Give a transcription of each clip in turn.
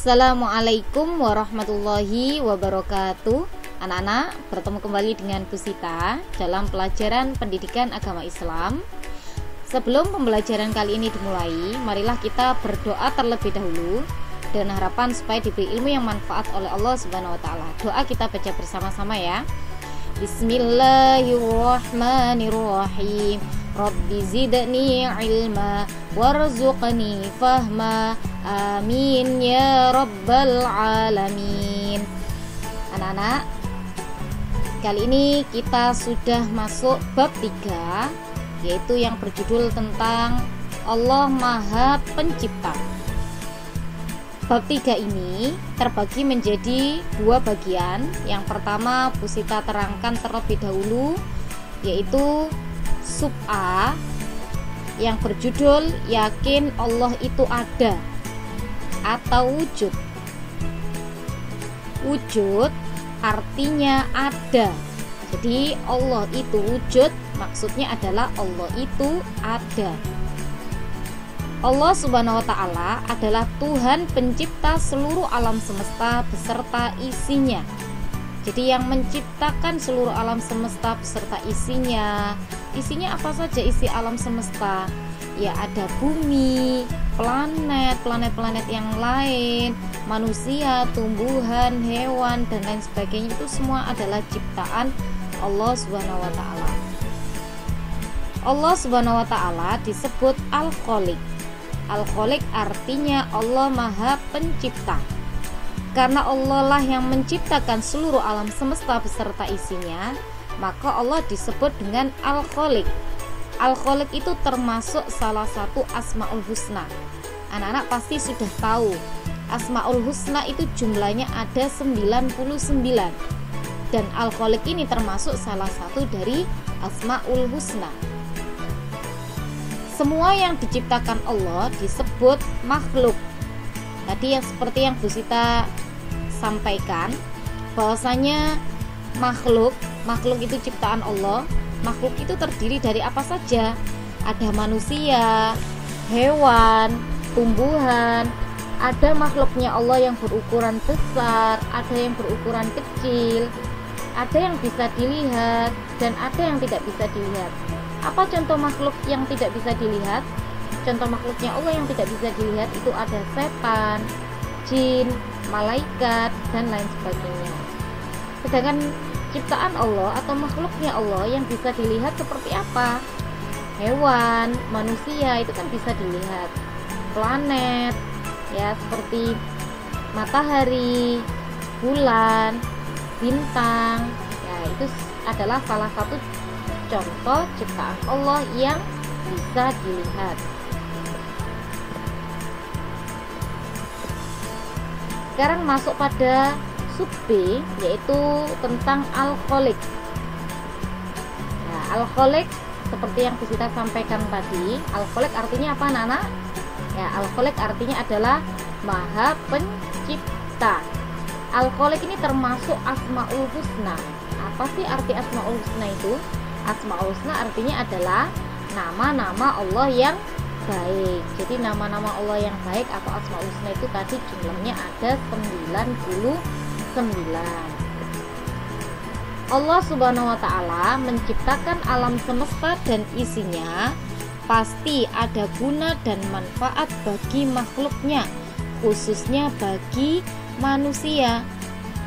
Assalamualaikum warahmatullahi wabarakatuh. Anak-anak, bertemu kembali dengan Bu Sita dalam pelajaran pendidikan agama Islam. Sebelum pembelajaran kali ini dimulai, marilah kita berdoa terlebih dahulu dengan harapan supaya diberi ilmu yang manfaat oleh Allah Subhanahu wa taala. Doa kita baca bersama-sama ya. Bismillahirrahmanirrahim. Rabbi zidni ilma warzuqni fahma. Amin ya rabbal alamin. Anak-anak, kali ini kita sudah masuk bab 3, yaitu yang berjudul tentang Allah Maha Pencipta. Bab 3 ini terbagi menjadi 2 bagian. Yang pertama Bu Sita terangkan terlebih dahulu, yaitu sub A yang berjudul yakin Allah itu ada atau wujud. Wujud artinya ada. Jadi Allah itu wujud, maksudnya adalah Allah itu ada. Allah Subhanahu wa taala adalah Tuhan pencipta seluruh alam semesta beserta isinya. Jadi yang menciptakan seluruh alam semesta beserta isinya. Isinya apa saja isi alam semesta? Ya ada bumi, planet yang lain, manusia, tumbuhan, hewan, dan lain sebagainya. Itu semua adalah ciptaan Allah Subhanahu wa taala. Allah Subhanahu wa taala disebut Al-Khaliq. Al-Khaliq artinya Allah Maha Pencipta. Karena Allah lah yang menciptakan seluruh alam semesta beserta isinya, maka Allah disebut dengan Al-Khaliq. Al-Khaliq itu termasuk salah satu Asmaul Husna. Anak-anak pasti sudah tahu Asmaul Husna itu jumlahnya ada 99. Dan Al-Khaliq ini termasuk salah satu dari Asmaul Husna. Semua yang diciptakan Allah disebut makhluk. Tadi yang seperti yang Bu Sita sampaikan, bahwasanya makhluk itu ciptaan Allah. Makhluk itu terdiri dari apa saja? Ada manusia, hewan, tumbuhan. Ada makhluknya Allah yang berukuran besar, ada yang berukuran kecil, ada yang bisa dilihat, dan ada yang tidak bisa dilihat. Apa contoh makhluk yang tidak bisa dilihat? Contoh makhluknya Allah yang tidak bisa dilihat itu ada setan, jin, malaikat, dan lain sebagainya. Sedangkan ciptaan Allah atau makhluknya Allah yang bisa dilihat seperti apa? Hewan, manusia itu kan bisa dilihat. Planet, ya seperti matahari, bulan, bintang. Ya itu adalah salah satu contoh ciptaan Allah yang bisa dilihat. Sekarang masuk pada sub B, yaitu tentang Al-Khaliq. Nah, Al-Khaliq seperti yang kita sampaikan tadi, Al-Khaliq artinya apa, Nana? Ya, Al-Khaliq artinya adalah Maha Pencipta. Al-Khaliq ini termasuk Asmaul Husna. Apa sih arti Asmaul Husna itu? Asmaul Husna artinya adalah nama-nama Allah yang baik. Jadi nama-nama Allah yang baik atau Asmaul Husna itu tadi jumlahnya ada 99. Allah Subhanahu wa taala menciptakan alam semesta dan isinya, pasti ada guna dan manfaat bagi makhluknya, khususnya bagi manusia.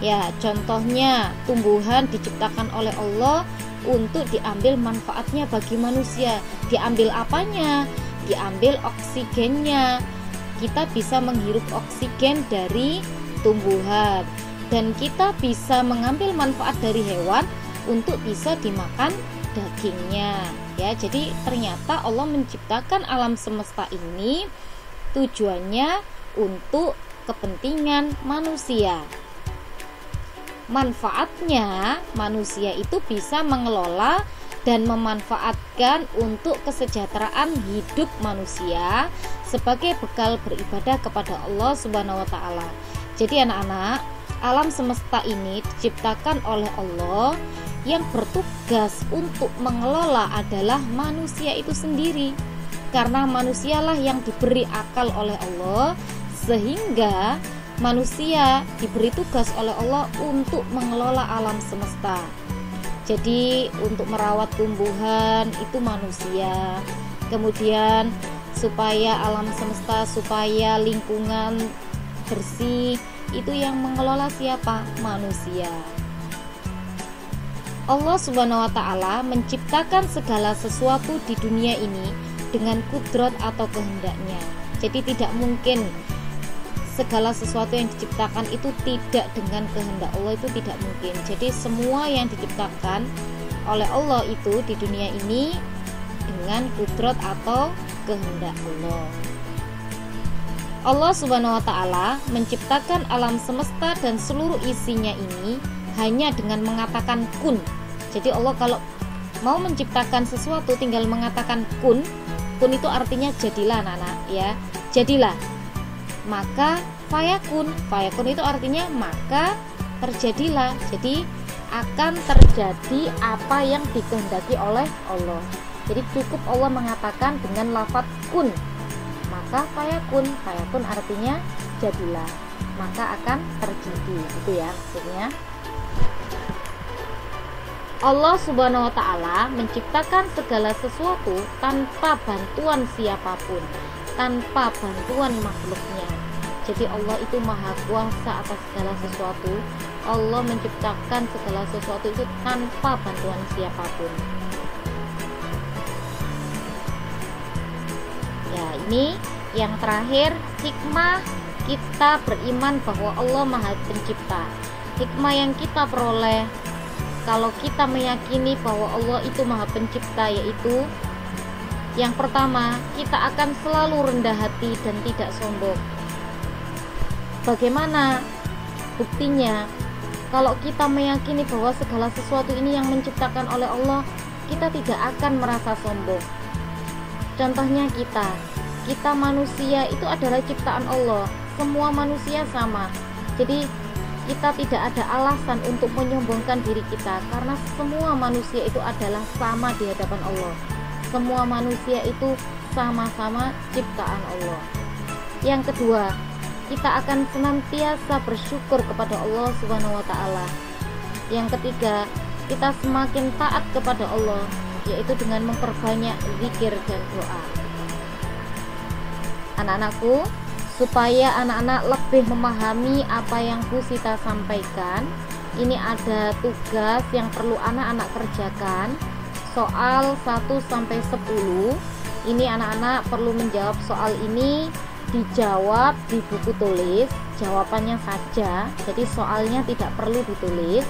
Ya, contohnya tumbuhan diciptakan oleh Allah untuk diambil manfaatnya bagi manusia. Diambil apanya? Diambil oksigennya. Kita bisa menghirup oksigen dari tumbuhan. Dan kita bisa mengambil manfaat dari hewan untuk bisa dimakan dagingnya. Ya, jadi ternyata Allah menciptakan alam semesta ini tujuannya untuk kepentingan manusia. Manfaatnya manusia itu bisa mengelola dan memanfaatkan untuk kesejahteraan hidup manusia sebagai bekal beribadah kepada Allah Subhanahu wa taala. Jadi anak-anak, alam semesta ini diciptakan oleh Allah, yang bertugas untuk mengelola adalah manusia itu sendiri. Karena manusialah yang diberi akal oleh Allah, sehingga manusia diberi tugas oleh Allah untuk mengelola alam semesta. Jadi untuk merawat tumbuhan itu manusia. Kemudian supaya alam semesta, supaya lingkungan bersih, itu yang mengelola siapa? Manusia. Allah Subhanahu wa Ta'ala menciptakan segala sesuatu di dunia ini dengan kudrat atau kehendaknya. Jadi tidak mungkin segala sesuatu yang diciptakan itu tidak dengan kehendak Allah, itu tidak mungkin. Jadi semua yang diciptakan oleh Allah itu di dunia ini dengan kudrat atau kehendak Allah. Allah Subhanahu wa Ta'ala menciptakan alam semesta dan seluruh isinya ini hanya dengan mengatakan kun. Jadi Allah kalau mau menciptakan sesuatu tinggal mengatakan kun. Kun itu artinya jadilah, anak-anak ya. Jadilah. Maka fayakun. Fayakun itu artinya maka terjadilah. Jadi akan terjadi apa yang dikehendaki oleh Allah. Jadi cukup Allah mengatakan dengan lafaz kun, maka fayakun. Fayakun artinya jadilah, maka akan terjadi. Itu ya maksudnya. Allah Subhanahu wa Ta'ala menciptakan segala sesuatu tanpa bantuan siapapun, tanpa bantuan makhluknya. Jadi Allah itu maha kuasa atas segala sesuatu. Allah menciptakan segala sesuatu itu tanpa bantuan siapapun. Ya, ini yang terakhir, hikmah kita beriman bahwa Allah maha pencipta. Hikmah yang kita peroleh kalau kita meyakini bahwa Allah itu maha pencipta, yaitu yang pertama, kita akan selalu rendah hati dan tidak sombong. Bagaimana buktinya? Kalau kita meyakini bahwa segala sesuatu ini yang menciptakan oleh Allah, kita tidak akan merasa sombong. Contohnya kita manusia itu adalah ciptaan Allah. Semua manusia sama. Jadi kita tidak ada alasan untuk menyombongkan diri kita, karena semua manusia itu adalah sama di hadapan Allah. Semua manusia itu sama-sama ciptaan Allah. Yang kedua, kita akan senantiasa bersyukur kepada Allah Subhanahu wa Ta'ala. Yang ketiga, kita semakin taat kepada Allah, yaitu dengan memperbanyak zikir dan doa. Anak-anakku, supaya anak-anak lebih memahami apa yang Bu Sita sampaikan, ini ada tugas yang perlu anak-anak kerjakan. Soal 1-10. Ini anak-anak perlu menjawab soal ini, dijawab di buku tulis, jawabannya saja. Jadi soalnya tidak perlu ditulis.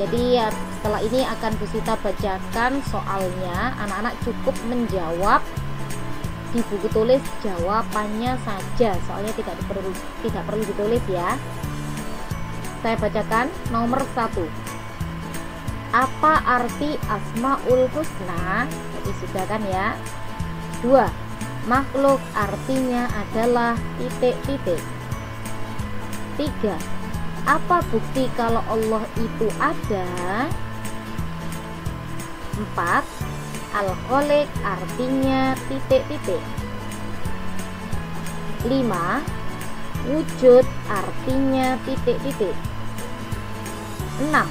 Jadi ya, setelah ini akan Bu Sita bacakan soalnya, anak-anak cukup menjawab di buku tulis jawabannya saja, soalnya tidak perlu ditulis ya. Saya bacakan nomor 1. Apa arti Asmaul Husna? Jadi sudah kan ya. 2. Makhluk artinya adalah titik-titik. 3. Apa bukti kalau Allah itu ada? 4. Al-Khaliq artinya titik-titik. 5. Wujud artinya titik-titik. 6.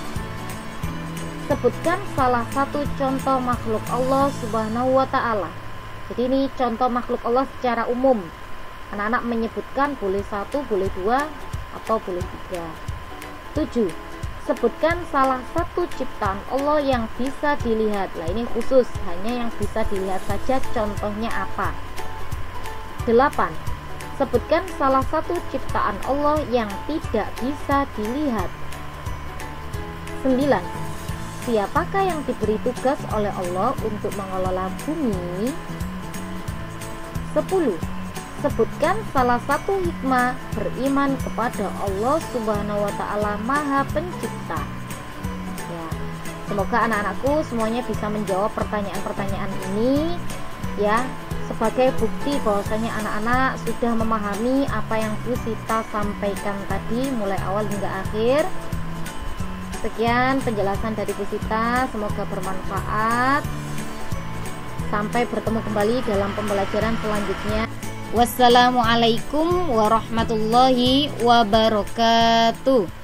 Sebutkan salah satu contoh makhluk Allah Subhanahu wa Ta'ala. Jadi ini contoh makhluk Allah secara umum. Anak-anak menyebutkan boleh 1, boleh 2, atau boleh 3. 7. Sebutkan salah satu ciptaan Allah yang bisa dilihat. Nah ini khusus, hanya yang bisa dilihat saja, contohnya apa. 8. Sebutkan salah satu ciptaan Allah yang tidak bisa dilihat. 9. Siapakah yang diberi tugas oleh Allah untuk mengelola bumi? 10. Sebutkan salah satu hikmah beriman kepada Allah Subhanahu wa Ta'ala Maha Pencipta. Ya, semoga anak-anakku semuanya bisa menjawab pertanyaan-pertanyaan ini ya, sebagai bukti bahwasanya anak-anak sudah memahami apa yang Bu Sita sampaikan tadi mulai awal hingga akhir. Sekian penjelasan dari Bu Sita, semoga bermanfaat. Sampai bertemu kembali dalam pembelajaran selanjutnya. Wassalamualaikum warahmatullahi wabarakatuh.